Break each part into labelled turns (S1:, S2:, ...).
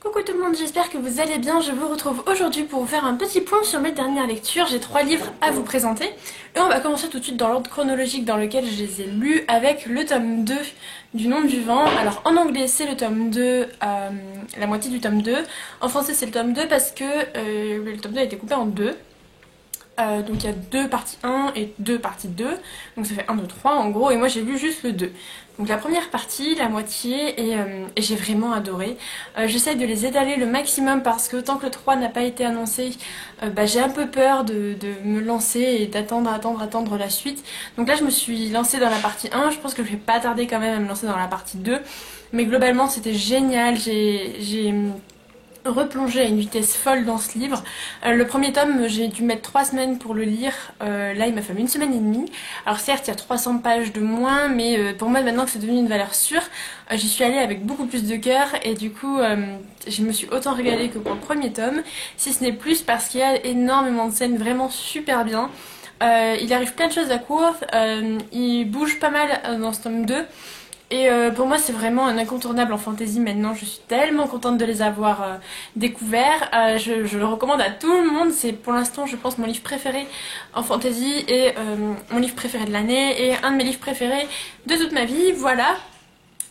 S1: Coucou tout le monde, j'espère que vous allez bien. Je vous retrouve aujourd'hui pour vous faire un petit point sur mes dernières lectures. J'ai 3 livres à vous présenter. Et on va commencer tout de suite dans l'ordre chronologique dans lequel je les ai lus avec le tome 2 du Nom du Vent. Alors en anglais c'est le tome 2, la moitié du tome 2. En français c'est le tome 2 parce que le tome 2 a été coupé en deux. Donc il y a 2 parties 1 et 2 parties 2, donc ça fait 1, 2, 3 en gros, et moi j'ai lu juste le 2. Donc la première partie, la moitié, et j'ai vraiment adoré. J'essaie de les étaler le maximum parce que tant que le 3 n'a pas été annoncé, j'ai un peu peur de me lancer et d'attendre la suite. Donc là je me suis lancée dans la partie 1, je pense que je vais pas tarder quand même à me lancer dans la partie 2. Mais globalement c'était génial, j'ai replonger à une vitesse folle dans ce livre. Le premier tome, j'ai dû mettre 3 semaines pour le lire. Là, il m'a fallu 1 semaine et demie. Alors certes, il y a 300 pages de moins, mais pour moi, maintenant que c'est devenu une valeur sûre, j'y suis allée avec beaucoup plus de cœur et du coup, je me suis autant régalée que pour le premier tome, si ce n'est plus parce qu'il y a énormément de scènes vraiment super bien. Il arrive plein de choses à court, il bouge pas mal dans ce tome 2. Et pour moi c'est vraiment un incontournable en fantasy maintenant, je suis tellement contente de les avoir découverts. Je le recommande à tout le monde, c'est pour l'instant je pense mon livre préféré en fantasy et mon livre préféré de l'année et un de mes livres préférés de toute ma vie, voilà.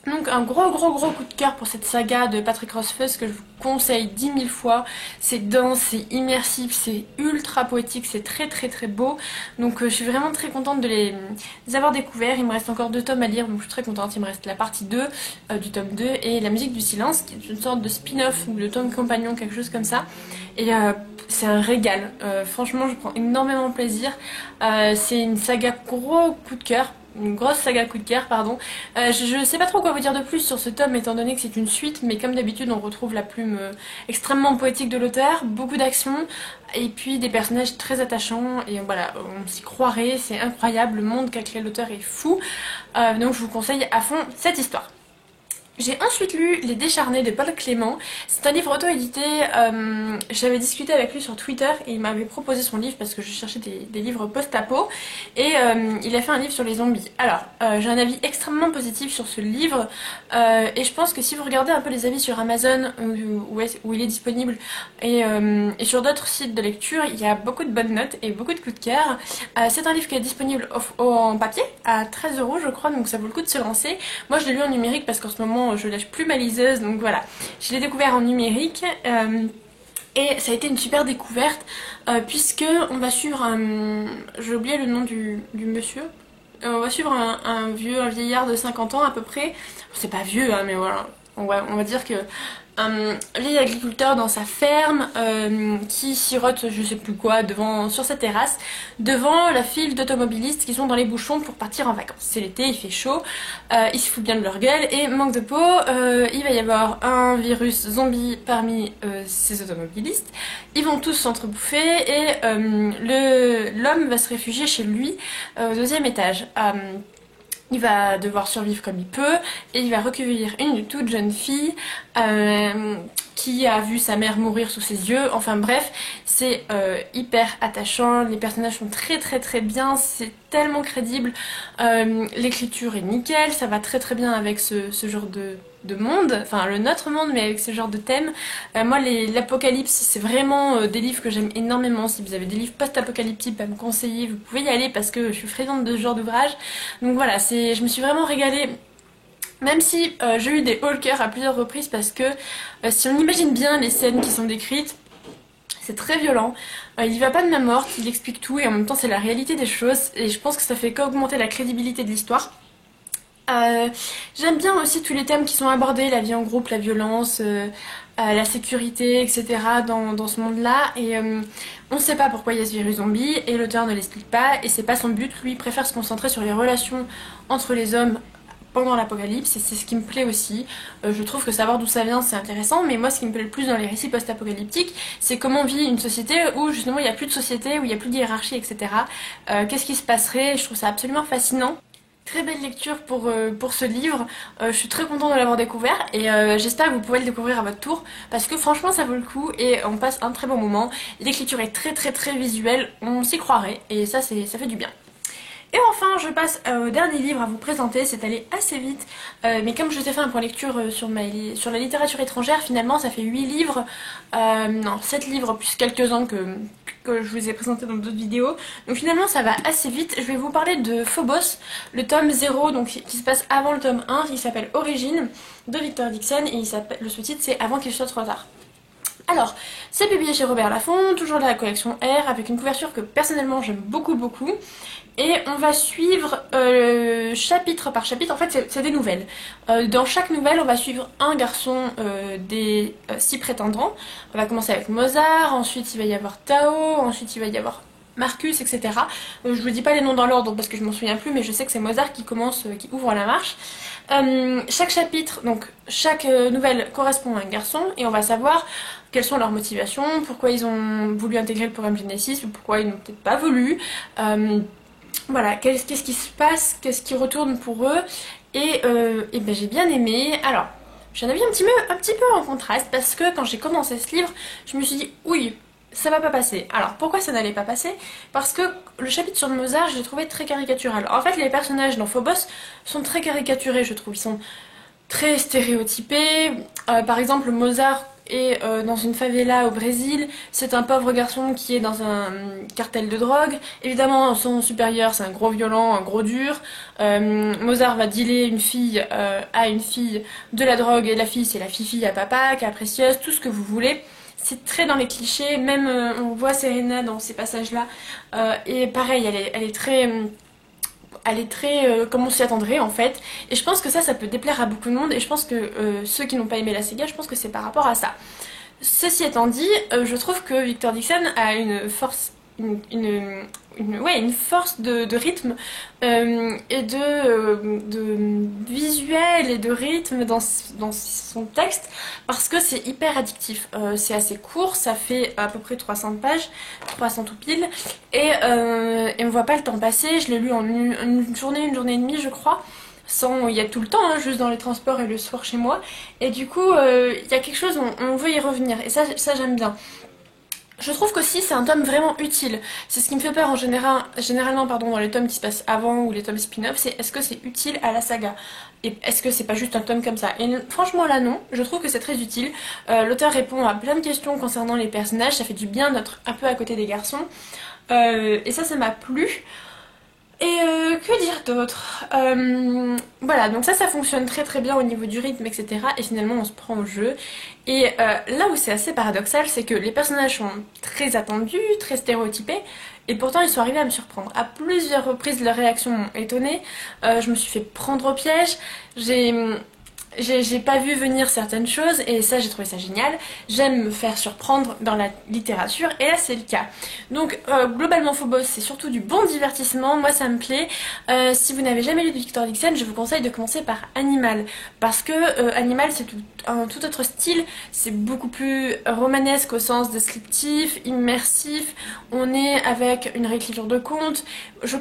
S1: Donc un gros coup de cœur pour cette saga de Patrick Rothfuss que je vous conseille 10 000 fois. C'est dense, c'est immersif, c'est ultra poétique, c'est très beau. Donc je suis vraiment très contente de les avoir découverts. Il me reste encore 2 tomes à lire, donc je suis très contente. Il me reste la partie 2 du tome 2 et la musique du silence, qui est une sorte de spin-off ou de tome compagnon, quelque chose comme ça. Et c'est un régal. Franchement, je prends énormément de plaisir. C'est une saga gros coup de cœur. Une grosse saga coup de cœur, pardon. Je sais pas trop quoi vous dire de plus sur ce tome étant donné que c'est une suite, mais comme d'habitude on retrouve la plume extrêmement poétique de l'auteur, beaucoup d'action et puis des personnages très attachants et voilà, on s'y croirait, c'est incroyable, le monde qu'a créé l'auteur est fou, donc je vous conseille à fond cette histoire. J'ai ensuite lu Les Décharnés de Paul Clément. C'est un livre auto-édité. J'avais discuté avec lui sur Twitter et il m'avait proposé son livre parce que je cherchais des livres post-apo. Et il a fait un livre sur les zombies. Alors, j'ai un avis extrêmement positif sur ce livre. Et je pense que si vous regardez un peu les avis sur Amazon où il est disponible et sur d'autres sites de lecture, il y a beaucoup de bonnes notes et beaucoup de coups de cœur. C'est un livre qui est disponible en papier à 13 € je crois, donc ça vaut le coup de se lancer. Moi je l'ai lu en numérique parce qu'en ce moment je lâche plus ma liseuse, donc voilà, je l'ai découvert en numérique et ça a été une super découverte puisque on va suivre j'ai oublié le nom du monsieur. On va suivre un vieillard de 50 ans à peu près, c'est pas vieux hein, mais voilà, on va dire que un vieil agriculteur dans sa ferme qui sirote je sais plus quoi sur sa terrasse devant la file d'automobilistes qui sont dans les bouchons pour partir en vacances. C'est l'été, il fait chaud, il se fout bien de leur gueule et manque de peau, il va y avoir un virus zombie parmi ces automobilistes. Ils vont tous s'entrebouffer et l'homme va se réfugier chez lui au 2e étage. Il va devoir survivre comme il peut et il va recueillir une toute jeune fille qui a vu sa mère mourir sous ses yeux. Enfin bref, c'est hyper attachant, les personnages sont très bien, c'est tellement crédible, l'écriture est nickel, ça va très bien avec ce genre de monde, enfin notre monde mais avec ce genre de thème. Moi l'apocalypse c'est vraiment des livres que j'aime énormément. Si vous avez des livres post-apocalyptiques à me conseiller, vous pouvez y aller parce que je suis friande de ce genre d'ouvrage. Donc voilà, je me suis vraiment régalée. Même si j'ai eu des hauts le cœur à plusieurs reprises parce que si on imagine bien les scènes qui sont décrites, c'est très violent, il y va pas de main morte, il explique tout et en même temps c'est la réalité des choses et je pense que ça fait qu'augmenter la crédibilité de l'histoire. J'aime bien aussi tous les thèmes qui sont abordés, la vie en groupe, la violence, la sécurité, etc. dans ce monde-là. Et on ne sait pas pourquoi il y a ce virus zombie et l'auteur ne l'explique pas et c'est pas son but. Lui préfère se concentrer sur les relations entre les hommes pendant l'apocalypse et c'est ce qui me plaît aussi. Je trouve que savoir d'où ça vient c'est intéressant, mais moi ce qui me plaît le plus dans les récits post-apocalyptiques c'est comment on vit une société où justement il n'y a plus de société, où il n'y a plus de hiérarchie, etc. Qu'est-ce qui se passerait? Je trouve ça absolument fascinant. Très belle lecture pour ce livre, je suis très contente de l'avoir découvert et j'espère que vous pouvez le découvrir à votre tour parce que franchement ça vaut le coup et on passe un très bon moment. L'écriture est très visuelle, on s'y croirait et ça fait du bien. Et enfin, je passe au dernier livre à vous présenter, c'est allé assez vite, mais comme je vous ai fait un point lecture sur la littérature étrangère, finalement ça fait 8 livres, non 7 livres plus quelques-uns que je vous ai présentés dans d'autres vidéos. Donc finalement ça va assez vite. Je vais vous parler de Phobos, le tome 0, donc qui se passe avant le tome 1, qui s'appelle Origine, de Victor Dixon, et le sous-titre c'est Avant qu'il soit trop tard. Alors, c'est publié chez Robert Laffont, toujours de la collection R, avec une couverture que personnellement j'aime beaucoup. Et on va suivre chapitre par chapitre, en fait c'est des nouvelles. Dans chaque nouvelle, on va suivre un garçon des 6 prétendants. On va commencer avec Mozart, ensuite il va y avoir Tao, ensuite il va y avoir Marcus, etc. Je vous dis pas les noms dans l'ordre parce que je m'en souviens plus, mais je sais que c'est Mozart qui ouvre la marche. Chaque chapitre, donc chaque nouvelle correspond à un garçon et on va savoir quelles sont leurs motivations, pourquoi ils ont voulu intégrer le programme Genesis ou pourquoi ils n'ont peut-être pas voulu. Voilà, qu'est-ce qui se passe, qu'est-ce qui retourne pour eux, et ben j'ai bien aimé. Alors, j'en avais un petit peu en contraste parce que quand j'ai commencé ce livre, je me suis dit oui, ça va pas passer. Alors pourquoi ça n'allait pas passer? Parce que le chapitre sur Mozart, je l'ai trouvé très caricatural. En fait, les personnages dans Phobos sont très caricaturés, je trouve. Ils sont très stéréotypés. Par exemple, Mozart est dans une favela au Brésil. C'est un pauvre garçon qui est dans un cartel de drogue. Évidemment, son supérieur, c'est un gros violent, un gros dur. Mozart va dealer une fille à une fille de la drogue, et la fille, c'est la fille à papa, capricieuse, tout ce que vous voulez. C'est très dans les clichés, même on voit Serena dans ces passages-là, et pareil, elle est très comme on s'y attendrait en fait, et je pense que ça peut déplaire à beaucoup de monde, et je pense que ceux qui n'ont pas aimé la saga, je pense que c'est par rapport à ça. Ceci étant dit, je trouve que Victor Dixon a une force, une force de rythme et de visuel et de rythme dans son texte, parce que c'est hyper addictif. C'est assez court, ça fait à peu près 300 pages, 300 tout pile, et on voit pas le temps passer. Je l'ai lu en une journée et demie je crois. Il y a tout le temps, hein, juste dans les transports et le soir chez moi, et du coup il y a quelque chose, on veut y revenir, et ça j'aime bien. Je trouve qu'aussi c'est un tome vraiment utile. C'est ce qui me fait peur généralement dans les tomes qui se passent avant ou les tomes spin-off, c'est est-ce que c'est utile à la saga? Et est-ce que c'est pas juste un tome comme ça? Et franchement là non, je trouve que c'est très utile. L'auteur répond à plein de questions concernant les personnages, ça fait du bien d'être un peu à côté des garçons. Et ça m'a plu. Et que dire d'autre? Voilà, donc ça fonctionne très bien au niveau du rythme, etc. Et finalement on se prend au jeu. Et là où c'est assez paradoxal, c'est que les personnages sont très attendus, très stéréotypés, et pourtant ils sont arrivés à me surprendre. À plusieurs reprises, leurs réactions m'ont étonnée. Je me suis fait prendre au piège. J'ai pas vu venir certaines choses, et ça j'ai trouvé ça génial. J'aime me faire surprendre dans la littérature, et là c'est le cas. Donc globalement Phobos c'est surtout du bon divertissement, moi ça me plaît. Si vous n'avez jamais lu de Victor Dixon, je vous conseille de commencer par Animal, parce que Animal c'est un tout autre style, c'est beaucoup plus romanesque au sens descriptif, immersif, on est avec une réécriture de contes. Je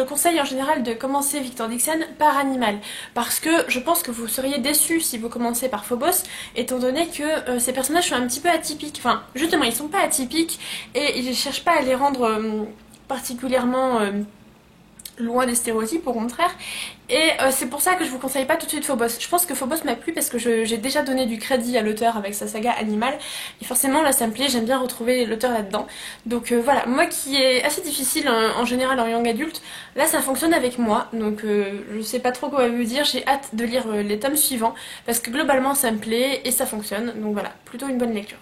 S1: conseille en général de commencer Victor Dixon par Animal, parce que je pense que vous seriez déçus si vous commencez par Phobos, étant donné que ces personnages sont un petit peu atypiques. Enfin, justement, ils sont pas atypiques, et ils ne cherchent pas à les rendre particulièrement loin des stéréotypes, au contraire. Et c'est pour ça que je vous conseille pas tout de suite Phobos. Je pense que Phobos m'a plu parce que j'ai déjà donné du crédit à l'auteur avec sa saga Animal, et forcément là ça me plaît, j'aime bien retrouver l'auteur là-dedans. Donc voilà, moi qui est assez difficile en général en young adulte, là ça fonctionne avec moi, donc je sais pas trop quoi vous dire, j'ai hâte de lire les tomes suivants, parce que globalement ça me plaît et ça fonctionne, donc voilà, plutôt une bonne lecture.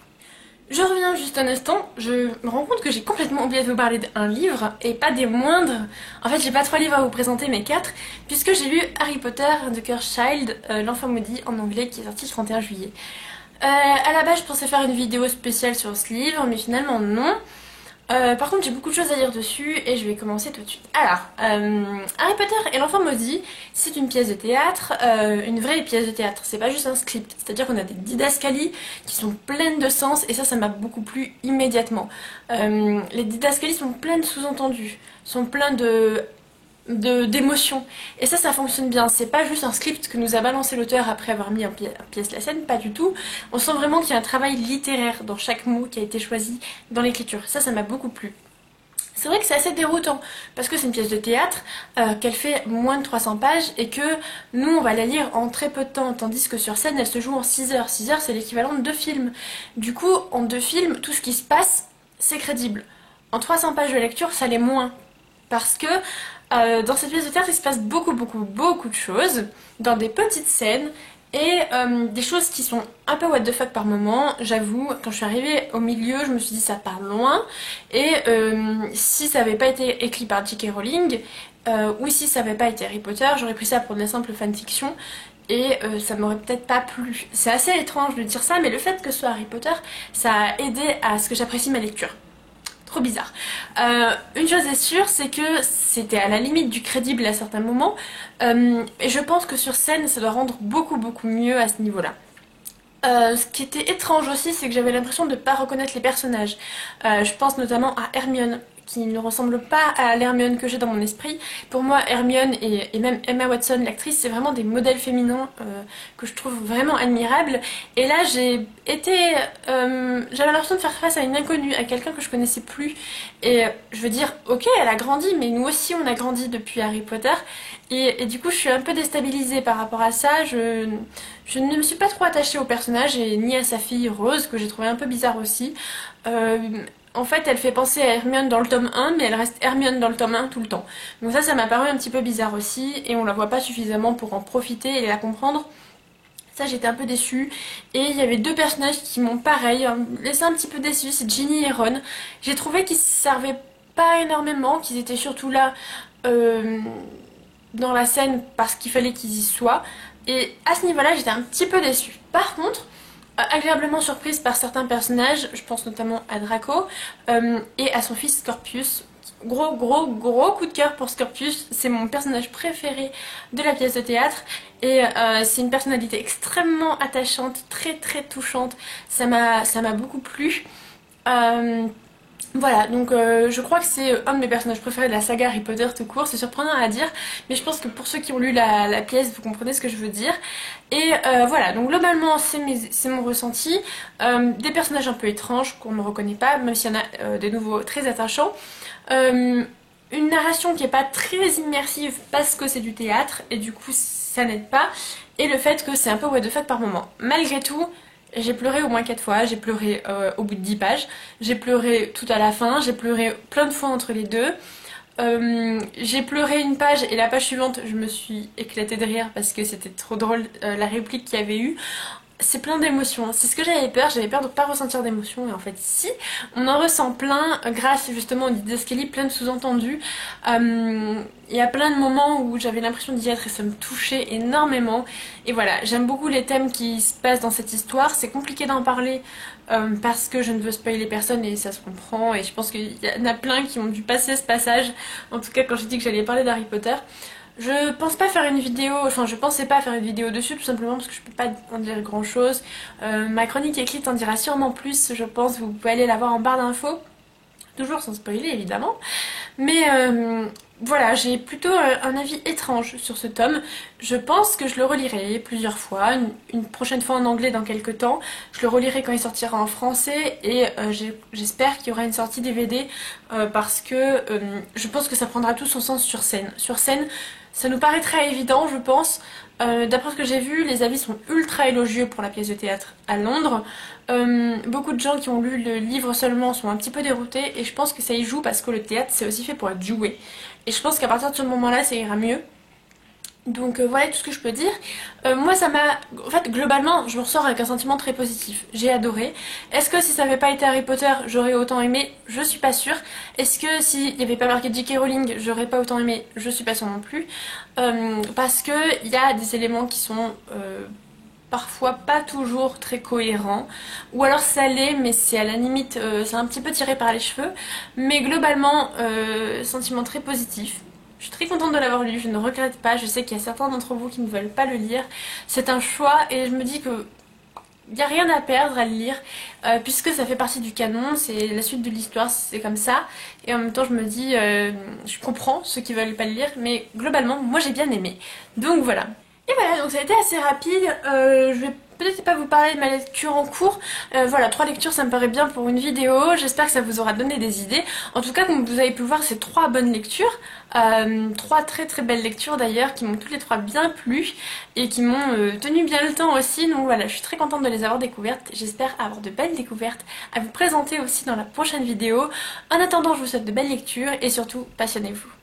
S1: Je reviens juste un instant, je me rends compte que j'ai complètement oublié de vous parler d'un livre, et pas des moindres. En fait, j'ai pas 3 livres à vous présenter, mais 4, puisque j'ai lu Harry Potter and the Cursed Child, l'enfant maudit en anglais, qui est sorti le 31 juillet. À la base, je pensais faire une vidéo spéciale sur ce livre, mais finalement non. Par contre, j'ai beaucoup de choses à dire dessus, et je vais commencer tout de suite. Alors, Harry Potter et l'enfant maudit, c'est une pièce de théâtre, une vraie pièce de théâtre, c'est pas juste un script, c'est-à-dire qu'on a des didascalies qui sont pleines de sens, et ça m'a beaucoup plu immédiatement. Les didascalies sont pleines de sous-entendus, sont pleines d'émotions, et ça fonctionne bien. C'est pas juste un script que nous a balancé l'auteur après avoir mis en pièce la scène, pas du tout. On sent vraiment qu'il y a un travail littéraire dans chaque mot qui a été choisi dans l'écriture. Ça m'a beaucoup plu. C'est vrai que c'est assez déroutant parce que c'est une pièce de théâtre qu'elle fait moins de 300 pages et que nous on va la lire en très peu de temps, tandis que sur scène elle se joue en 6 heures. 6 heures c'est l'équivalent de 2 films. Du coup en 2 films tout ce qui se passe c'est crédible. En 300 pages de lecture ça l'est moins parce que dans cette pièce de théâtre il se passe beaucoup de choses dans des petites scènes et des choses qui sont un peu what the fuck par moment, j'avoue, quand je suis arrivée au milieu, je me suis dit ça part loin, et si ça avait pas été écrit par J.K. Rowling, ou si ça avait pas été Harry Potter, j'aurais pris ça pour de la simple fanfiction, et ça m'aurait peut-être pas plu. C'est assez étrange de dire ça, mais le fait que ce soit Harry Potter, ça a aidé à ce que j'apprécie ma lecture. Trop bizarre. Une chose est sûre, c'est que c'était à la limite du crédible à certains moments, et je pense que sur scène, ça doit rendre beaucoup mieux à ce niveau-là. Ce qui était étrange aussi, c'est que j'avais l'impression de ne pas reconnaître les personnages. Je pense notamment à Hermione, qui ne ressemble pas à l'Hermione que j'ai dans mon esprit. Pour moi, Hermione et même Emma Watson, l'actrice, c'est vraiment des modèles féminins que je trouve vraiment admirables. Et là, j'avais l'impression de faire face à une inconnue, à quelqu'un que je connaissais plus. Et je veux dire, ok, elle a grandi, mais nous aussi, on a grandi depuis Harry Potter. Et du coup, je suis un peu déstabilisée par rapport à ça. Je ne me suis pas trop attachée au personnage et ni à sa fille Rose, que j'ai trouvé un peu bizarre aussi. En fait, elle fait penser à Hermione dans le tome 1, mais elle reste Hermione dans le tome 1 tout le temps. Donc ça m'a paru un petit peu bizarre aussi, et on la voit pas suffisamment pour en profiter et la comprendre. Ça, j'étais un peu déçue. Et il y avait 2 personnages qui m'ont pareil laissé un petit peu déçue, c'est Ginny et Ron. J'ai trouvé qu'ils servaient pas énormément, qu'ils étaient surtout là dans la scène parce qu'il fallait qu'ils y soient. Et à ce niveau-là, j'étais un petit peu déçue. Par contre, agréablement surprise par certains personnages, je pense notamment à Draco et à son fils Scorpius. Gros coup de cœur pour Scorpius, c'est mon personnage préféré de la pièce de théâtre et c'est une personnalité extrêmement attachante, très touchante, ça m'a beaucoup plu. Voilà, donc je crois que c'est un de mes personnages préférés de la saga Harry Potter tout court, c'est surprenant à dire, mais je pense que pour ceux qui ont lu la pièce, vous comprenez ce que je veux dire. Et voilà, donc globalement c'est mon ressenti, des personnages un peu étranges qu'on ne reconnaît pas, même s'il y en a des nouveaux très attachants. Une narration qui n'est pas très immersive parce que c'est du théâtre, et du coup ça n'aide pas, et le fait que c'est un peu what the fuck par moment. Malgré tout, j'ai pleuré au moins 4 fois, j'ai pleuré au bout de 10 pages, j'ai pleuré tout à la fin, j'ai pleuré plein de fois entre les deux. J'ai pleuré une page et la page suivante je me suis éclatée de rire parce que c'était trop drôle la réplique qu'il y avait eu. C'est plein d'émotions, c'est ce que j'avais peur de ne pas ressentir d'émotions et en fait si, on en ressent plein grâce justement aux didascalies, plein de sous-entendus. Il y a plein de moments où j'avais l'impression d'y être et ça me touchait énormément. Et voilà, j'aime beaucoup les thèmes qui se passent dans cette histoire, c'est compliqué d'en parler parce que je ne veux spoiler personne et ça se comprend et je pense qu'il y en a plein qui ont dû passer ce passage, en tout cas quand j'ai dit que j'allais parler d'Harry Potter. Je pense pas faire une vidéo, enfin je pensais pas faire une vidéo dessus tout simplement parce que je peux pas en dire grand chose. Ma chronique écrite en dira sûrement plus, je pense, vous pouvez aller la voir en barre d'infos. Toujours sans spoiler évidemment. Mais voilà, j'ai plutôt un avis étrange sur ce tome. Je pense que je le relirai plusieurs fois, une prochaine fois en anglais dans quelques temps. Je le relirai quand il sortira en français et j'espère qu'il y aura une sortie DVD parce que je pense que ça prendra tout son sens sur scène. Sur scène, ça nous paraîtra évident, je pense. D'après ce que j'ai vu, les avis sont ultra élogieux pour la pièce de théâtre à Londres. Beaucoup de gens qui ont lu le livre seulement sont un petit peu déroutés et je pense que ça y joue parce que le théâtre c'est aussi fait pour être joué. Et je pense qu'à partir de ce moment-là, ça ira mieux. Donc voilà tout ce que je peux dire. Moi ça m'a... En fait globalement je me ressors avec un sentiment très positif. J'ai adoré. Est-ce que si ça n'avait pas été Harry Potter j'aurais autant aimé? Je suis pas sûre. Est-ce que s'il n'y avait pas marqué J.K. Rowling j'aurais pas autant aimé? Je suis pas sûre non plus. Parce que il y a des éléments qui sont... parfois pas toujours très cohérents, ou alors ça l'est mais c'est à la limite, c'est un petit peu tiré par les cheveux, mais globalement sentiment très positif. Je suis très contente de l'avoir lu, je ne regrette pas, je sais qu'il y a certains d'entre vous qui ne veulent pas le lire, c'est un choix et je me dis que il n'y a rien à perdre à le lire puisque ça fait partie du canon, c'est la suite de l'histoire, c'est comme ça, et en même temps je me dis, je comprends ceux qui veulent pas le lire, mais globalement moi j'ai bien aimé, donc voilà. Et voilà, donc ça a été assez rapide, je vais peut-être pas vous parler de ma lecture en cours. Voilà, 3 lectures ça me paraît bien pour une vidéo. J'espère que ça vous aura donné des idées. En tout cas, comme vous avez pu le voir, c'est 3 bonnes lectures. 3 très très belles lectures d'ailleurs qui m'ont toutes les 3 bien plu et qui m'ont tenu bien le temps aussi. Donc voilà, je suis très contente de les avoir découvertes. J'espère avoir de belles découvertes à vous présenter aussi dans la prochaine vidéo. En attendant, je vous souhaite de belles lectures et surtout, passionnez-vous.